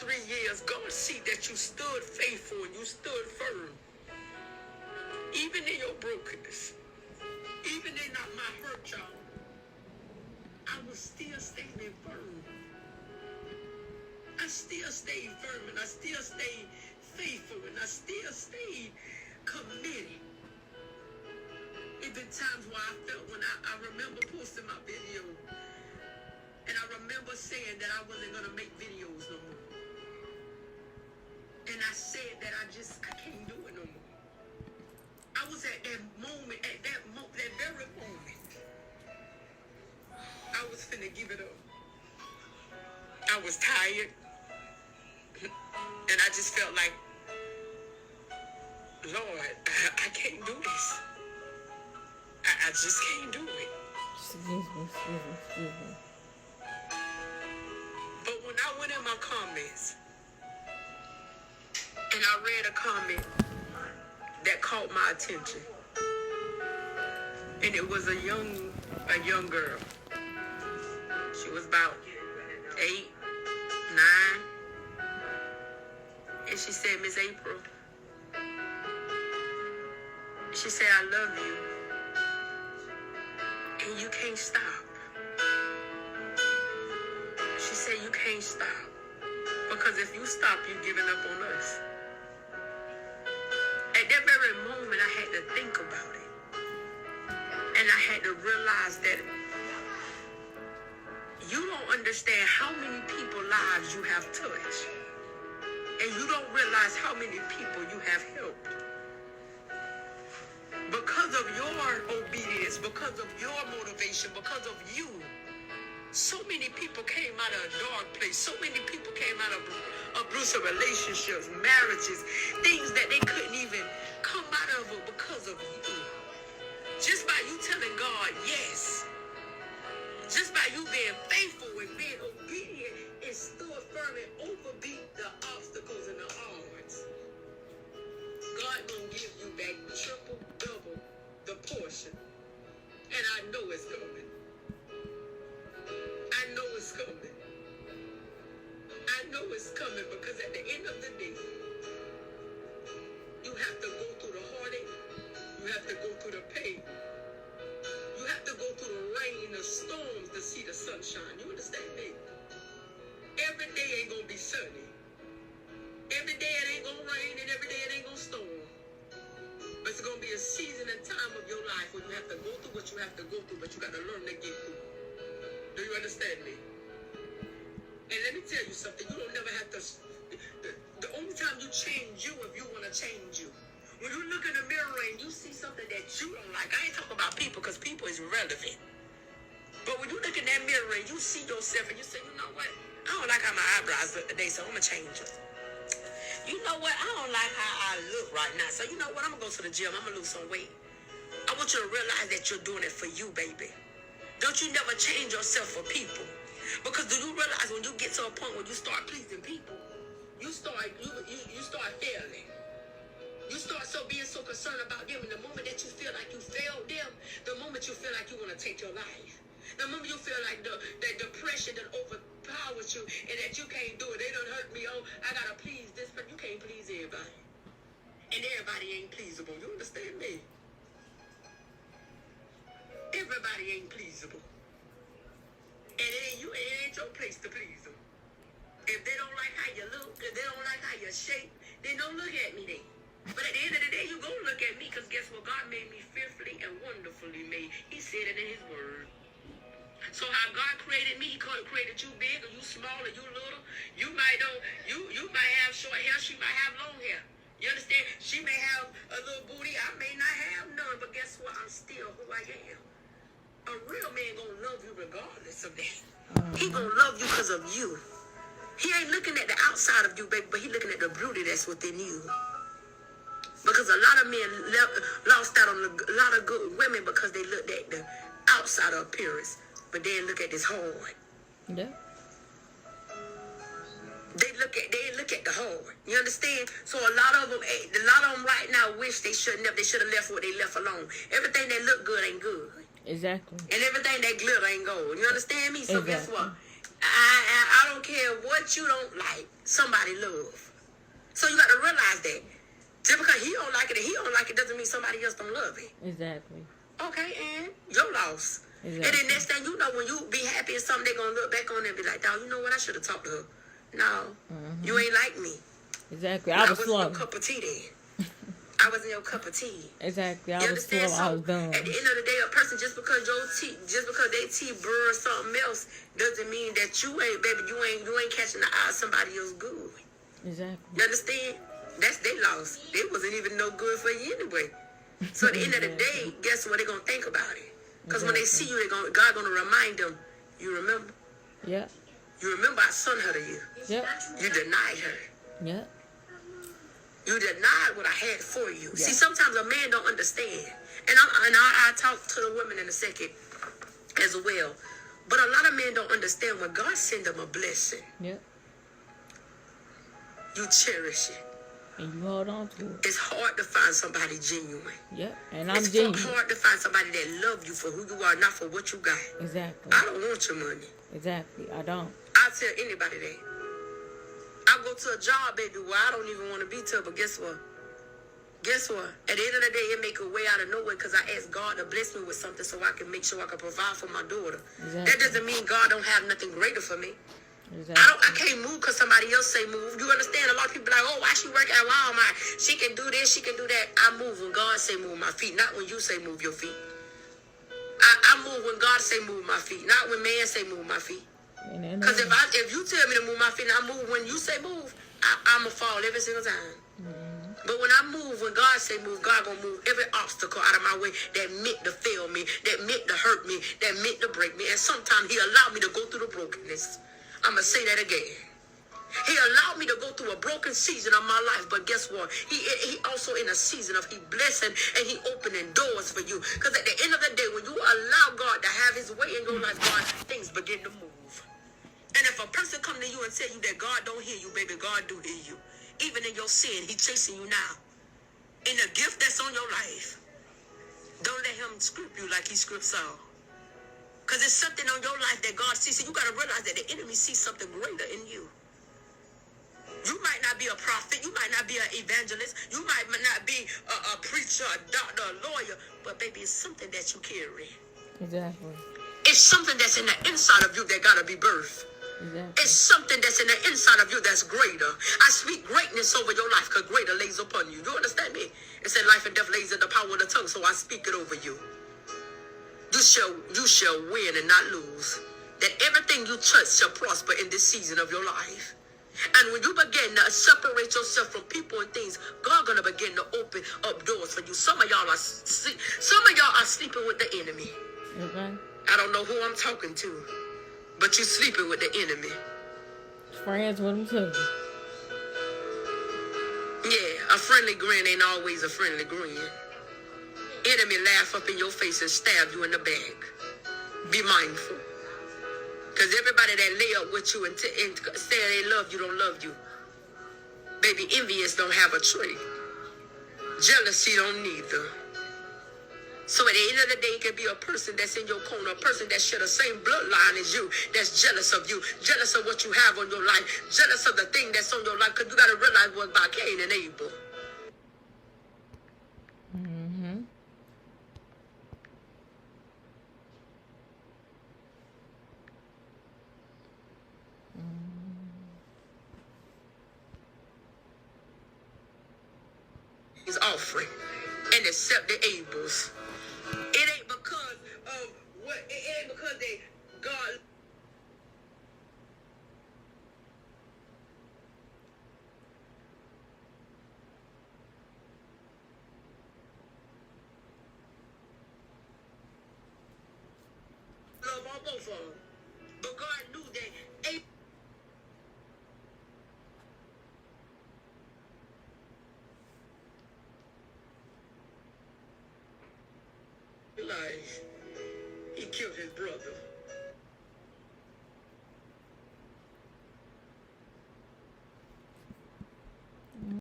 3 years, God see that you stood faithful and you stood firm. Even in your brokenness, even in my hurt, y'all, I was still standing firm. I still stayed firm, and I still stayed faithful, and I still stayed committed. It been times where I felt when I remember posting my video, and I remember saying that I wasn't going to make videos no more. And I said that I can't do it no more. I was at that moment, that very moment, I was finna give it up. I was tired, and I just felt like, Lord, I can't do this. I just can't do it. Excuse me. But when I went in my comments, and I read a comment that caught my attention, and it was a young girl. She was about 8, 9, and she said, Miss April, she said, I love you, and you can't stop. She said, you can't stop, because if you stop, you're giving up on us. At that very moment, I had to think about it. And I had to realize that you don't understand how many people's lives you have touched. And you don't realize how many people you have helped. Because of your obedience, because of your motivation, because of you, so many people came out of a dark place. So many people came out of abusive relationships, marriages, things that they couldn't even come out of because of you. Just by you telling God yes. Just by you being faithful and being obedient and stood firm and overbeat the obstacles and the odds. God gonna give you back triple, double the portion. And I know it's coming. I know it's coming. I know it's coming because at the end of the day, you have to go through the heartache. You have to go through the pain. You have to go through the rain, the storms to see the sunshine. You understand me? Every day ain't going to be sunny. Every day it ain't going to rain, and every day it ain't going to storm. But it's going to be a season and time of your life where you have to go through what you have to go through, but you got to learn to get through. Do you understand me? And let me tell you something. You don't never have to. The only time you change you if you want to change you. When you look in the mirror and you see something that you don't like, I ain't talking about people because people is relevant. But when you look in that mirror and you see yourself and you say, you know what? I don't like how my eyebrows look today, so I'm going to change them. You know what? I don't like how I look right now. So you know what? I'm going to go to the gym. I'm going to lose some weight. I want you to realize that you're doing it for you, baby. Don't you never change yourself for people. Because do you realize when you get to a point where you start pleasing people, you start failing. You start being so concerned about them. And the moment that you feel like you failed them, the moment you feel like you want to take your life, the moment you feel like that depression that overpowers you and that you can't do it, they done hurt me, oh, I got to please this, but you can't please everybody. And everybody ain't pleasable. You understand me? Everybody ain't pleasable. And it ain't your place to please them. If they don't like how you look, if they don't like how you're shaped, then don't look at me then. But at the end of the day, you gonna look at me because guess what? God made me fearfully and wonderfully made. He said it in his word. So how God created me, he created you big or you small or you little. You might have short hair, she might have long hair. You understand? She may have a little booty, I may not have none, but guess what? I'm still who I am. A real man gonna love you regardless of that. He gonna love you because of you. He ain't looking at the outside of you, baby, but he looking at the beauty that's within you. Because a lot of men lost out on a lot of good women because they looked at the outside appearance, but they didn't look at this heart. Yeah. They look at the heart. You understand? So a lot of them right now wish they shouldn't have. They should have left what they left alone. Everything that look good ain't good. Exactly. And everything that glitter ain't gold. You understand me? So exactly. Guess what? I don't care what you don't like, somebody love. So you got to realize that. Just because he don't like it and he don't like it doesn't mean somebody else don't love it. Exactly. Okay, and your loss. Exactly. And then next thing you know, when you be happy and something, they're going to look back on it and be like, dog, you know what? I should have talked to her. No, you ain't like me. Exactly. I was slow. I wasn't your cup of tea then. I wasn't your cup of tea. Exactly. I was slow. So, I was done. At the end of the day, a person, just because they tea burns something else, doesn't mean that you ain't, baby, you ain't catching the eye of somebody else good. Exactly. You understand? That's their loss. They wasn't even no good for you anyway. So at the end of the day, guess what? They're going to think about it. Because when they see you, God going to remind them, you remember? Yeah. You remember I sent her to you. Yep. You denied her. Yep. You denied what I had for you. Yep. See, sometimes a man don't understand. And I talk to the women in a second as well. But a lot of men don't understand when God send them a blessing. Yep. You cherish it. And you hold on to it. It's hard to find somebody genuine. Yep, and I'm genuine. It's hard to find somebody that love you for who you are, not for what you got. Exactly. I don't want your money. Exactly, I don't. I'll tell anybody that. I go to a job, baby, where I don't even want to be to, but guess what? Guess what? At the end of the day, it make a way out of nowhere because I asked God to bless me with something so I can make sure I can provide for my daughter. Exactly. That doesn't mean God don't have nothing greater for me. Exactly. I can't move because somebody else say move. You understand? A lot of people like, oh, why she work at Walmart? She can do this, she can do that. I move when God say move my feet, not when you say move your feet. I move when God say move my feet, not when man say move my feet. Because if you tell me to move my feet and I move when you say move, I'm going to fall every single time. Mm-hmm. But when I move, when God say move, God going to move every obstacle out of my way that meant to fail me, that meant to hurt me, that meant to break me. And sometimes he allowed me to go through the brokenness. I'm going to say that again. He allowed me to go through a broken season of my life, but guess what? He also in a season of he blessing and he opening doors for you. Because at the end of the day, when you allow God to have his way in your life, God, things begin to move. And if a person come to you and tell you that God don't hear you, baby, God do hear you. Even in your sin, he chasing you now. In the gift that's on your life, don't let him script you like he scripts Saul. Because it's something on your life that God sees. So you got to realize that the enemy sees something greater in you. You might not be a prophet. You might not be an evangelist. You might not be a preacher, a doctor, a lawyer. But, baby, it's something that you carry. Exactly. It's something that's in the inside of you that got to be birthed. Exactly. It's something that's in the inside of you that's greater. I speak greatness over your life because greater lays upon you. You understand me? It said life and death lays in the power of the tongue, so I speak it over you. You shall win and not lose. That everything you touch shall prosper in this season of your life. And when you begin to separate yourself from people and things, God gonna begin to open up doors for you. Some of y'all are sleeping with the enemy. Okay. I don't know who I'm talking to, but you're sleeping with the enemy. Friends with him too. Yeah, a friendly grin ain't always a friendly grin. Enemy laugh up in your face and stab you in the back. Be mindful. Because everybody that lay up with you and say they love you don't love you. Baby, envious don't have a tree. Jealousy don't neither. So at the end of the day, it can be a person that's in your corner, a person that share the same bloodline as you, that's jealous of you, jealous of what you have on your life, jealous of the thing that's on your life, because you got to realize what about Cain and Abel. Mm-hmm. His offering and accept the Abel's. It ain't because of what. It ain't because God. Love on both of them, but God knew that Abel. He killed his brother.